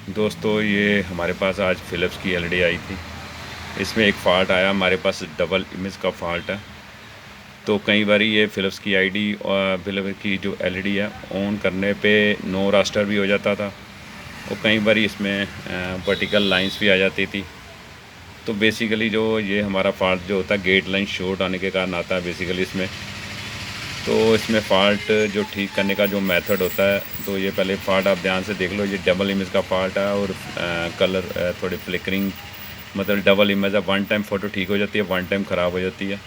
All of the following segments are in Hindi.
दोस्तों ये हमारे पास आज फ़िलिप्स की एलईडी आई थी। इसमें एक फ़ॉल्ट आया, हमारे पास डबल इमेज का फ़ॉल्ट है। तो कई बार ये फ़िलिप्स की आईडी और फ़िलिप्स की जो एलईडी है ऑन करने पे नो रास्टर भी हो जाता था और कई बार इसमें वर्टिकल लाइंस भी आ जाती थी। तो बेसिकली जो ये हमारा फ़ॉल्ट जो होता है गेट लाइन शॉर्ट आने के कारण आता है बेसिकली इसमें। तो इसमें फ़ॉल्ट जो ठीक करने का जो मेथड होता है, तो ये पहले फ़ॉल्ट आप ध्यान से देख लो। ये डबल इमेज का फ़ॉल्ट है और कलर थोड़ी फ्लिकरिंग, मतलब डबल इमेज है। वन टाइम फ़ोटो ठीक हो जाती है, वन टाइम ख़राब हो जाती है।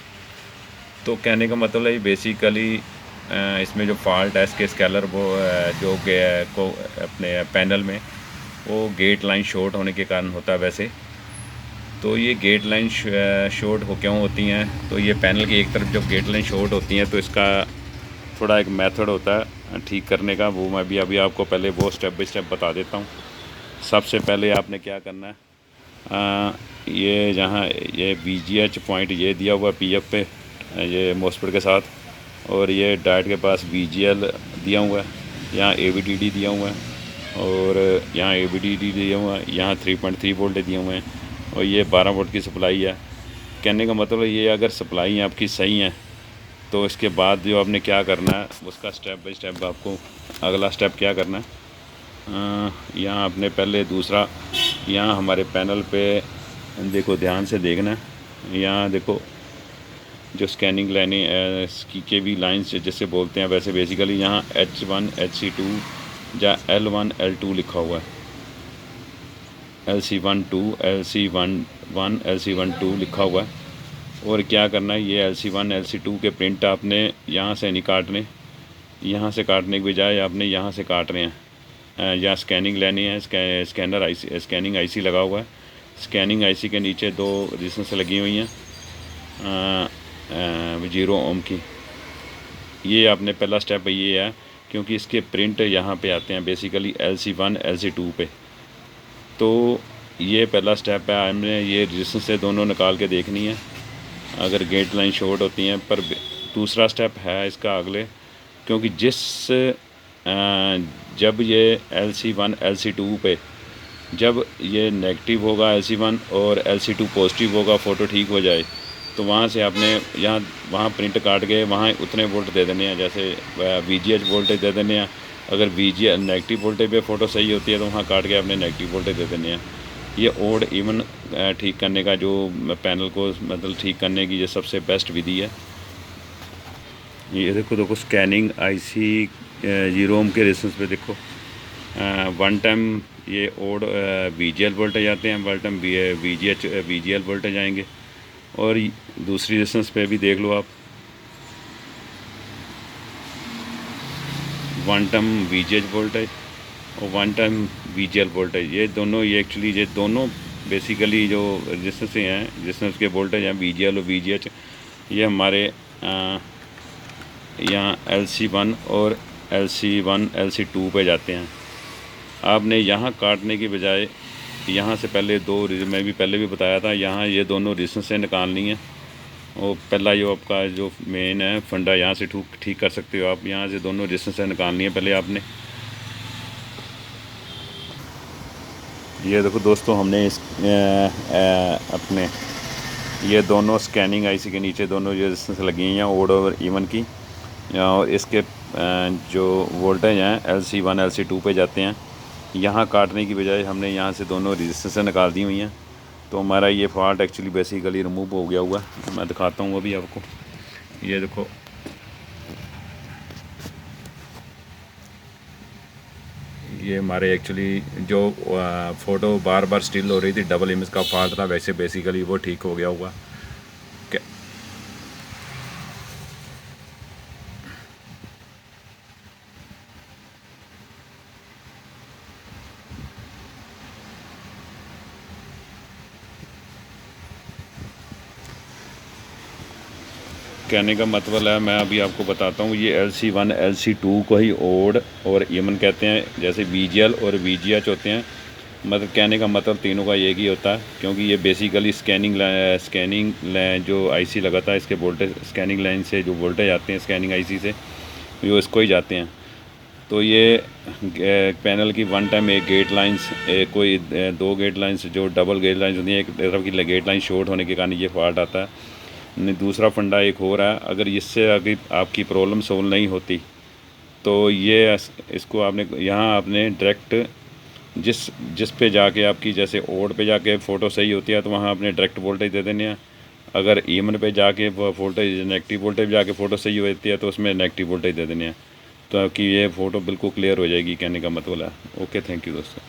तो कहने का मतलब है बेसिकली इसमें जो फ़ॉल्ट है इसके स्केलर वो जो को अपने पैनल में वो गेट लाइन शॉर्ट होने के कारण होता है वैसे। तो ये गेट लाइन शॉर्ट हो क्यों होती हैं, तो ये पैनल की एक तरफ जब गेट लाइन शॉर्ट होती हैं तो इसका थोड़ा एक मेथड होता है ठीक करने का। वो मैं भी अभी आपको पहले वो स्टेप बाय स्टेप बता देता हूँ। सबसे पहले आपने क्या करना है, ये जहाँ ये VGH पॉइंट ये दिया हुआ PF पे ये मॉसफेट के साथ, और ये डायोड के पास VGL दिया हुआ है, यहाँ AVDD दिया हुआ है और यहाँ AVDD दिया हुआ है, यहाँ 3.3 वोल्ट दिए हुए हैं और ये 12 वोल्ट की सप्लाई है। कहने का मतलब ये अगर सप्लाई आपकी सही है तो इसके बाद जो आपने क्या करना है उसका स्टेप बाय स्टेप आपको अगला स्टेप क्या करना है। यहाँ आपने पहले दूसरा, यहाँ हमारे पैनल पे देखो, ध्यान से देखना है। यहाँ देखो जो स्कैनिंग लाइनें की के भी लाइन्स जैसे बोलते हैं वैसे बेसिकली यहाँ H1 HC2 या L1 L2 लिखा हुआ है। LC12 LC11 LC12 लिखा हुआ है। और क्या करना है, ये LC1 LC2 के प्रिंट आपने यहाँ से नहीं काटने, यहाँ से काटने के बजाय आपने यहाँ से काट रहे हैं। यहाँ स्कैनिंग लेनी है, स्कैनर आईसी, स्कैनिंग आईसी लगा हुआ है। स्कैनिंग आईसी के नीचे दो रेजिस्टेंस लगी हुई हैं 0 ओम की। ये आपने पहला स्टेप ये है क्योंकि इसके प्रिंट यहाँ पे आते हैं बेसिकली LC1 LC2 पे। तो ये पहला स्टेप है, हमने ये रेजिस्टेंस से दोनों निकाल के देखनी है अगर गेट लाइन शॉर्ट होती हैं। पर दूसरा स्टेप है इसका अगले, क्योंकि जब ये LC1 LC2 पे जब ये नेगेटिव होगा LC1 और LC2 पॉजिटिव होगा, फ़ोटो ठीक हो जाए, तो वहाँ से आपने यहाँ वहाँ प्रिंट काट के वहाँ उतने वोल्ट दे देने हैं, जैसे VGH वोल्टेज दे देने हैं। अगर VG नेगेटिव वोल्टेज पे फ़ोटो सही होती है तो वहाँ काट के आपने नेगेटिव वोल्टेज दे देने हैं। ये ओड इवन ठीक करने का जो पैनल को मतलब ठीक करने की ये सबसे बेस्ट विधि है। ये देखो स्कैनिंग आईसी 0 ओम के रेजिस्टेंस पे देखो, वन टाइम ये ओड VGL वोल्टेज आते हैं, वन टाइम VGL वोल्टेज आएंगे। और दूसरी रेजिस्टेंस पे भी देख लो आप, वन टाइम VGH वोल्टेज और वन टाइम VGL वोल्टेज। ये दोनों ये दोनों बेसिकली जो रेजिस्टेंस हैं, रेजिस्टेंस के वोल्टेज हैं VGL और VGH, ये हमारे यहाँ LC1 और LC1 LC2 पे जाते हैं। आपने यहाँ काटने की बजाय यहाँ से पहले मैं भी पहले भी बताया था, यहाँ ये दोनों रेजिस्टेंस से निकालनी है। और पहला जो आपका जो मेन है फंडा, यहाँ से ठीक कर सकते हो आप। यहाँ से दोनों रेजिस्टेंस से निकालनी है पहले आपने। ये देखो दोस्तों, हमने अपने ये दोनों स्कैनिंग आईसी के नीचे दोनों ये रेजिस्टेंस लगी हैं ओड और इवन की, और इसके जो वोल्टेज हैं LC1 LC2 पे जाते हैं। यहाँ काटने की बजाय हमने यहाँ से दोनों रेजिस्टेंस निकाल दी हुई हैं, तो हमारा ये फॉल्ट एक्चुअली बेसिकली रिमूव हो गया हुआ। मैं दिखाता हूँ अभी आपको। ये देखो, ये हमारे एक्चुअली जो फ़ोटो बार बार स्टिल हो रही थी, डबल इमेज का फॉल्ट था, वैसे बेसिकली वो ठीक हो गया हुआ। कहने का मतलब है, मैं अभी आपको बताता हूँ, ये LC1 LC2 को ही ओड और इवन कहते हैं, जैसे VGL और VGH होते हैं। मतलब कहने का मतलब तीनों का एक ही होता है, क्योंकि ये बेसिकली स्कैनिंग जो आईसी लगा था इसके वोल्टेज, स्कैनिंग लाइन से जो वोल्टेज आते हैं स्कैनिंग आईसी से, वो इसको ही जाते हैं। तो ये पैनल की वन टाइम एक गेट लाइंस कोई दो गेट लाइंस जो डबल गेट लाइंस होती हैं, एक तरफ की गेट लाइन शॉर्ट होने के कारण ये फॉल्ट आता है। दूसरा फंडा एक हो रहा है, अगर इससे अगर आपकी प्रॉब्लम सोल्व नहीं होती तो ये इसको आपने यहाँ आपने डायरेक्ट जिस पे जाके आपकी जैसे ओड पे जाके फ़ोटो सही होती है तो वहाँ आपने डायरेक्ट वोल्टेज दे देने हैं। अगर ईमन पे जाके वोल्टेज नेगेटिव वोल्टेज जाके फ़ोटो सही होती है तो उसमें नेगेटिव वोल्टेज दे देने हैं, तो आपकी ये फ़ोटो बिल्कुल क्लियर हो जाएगी, कहने का मतलब है। ओके, थैंक यू दोस्तों।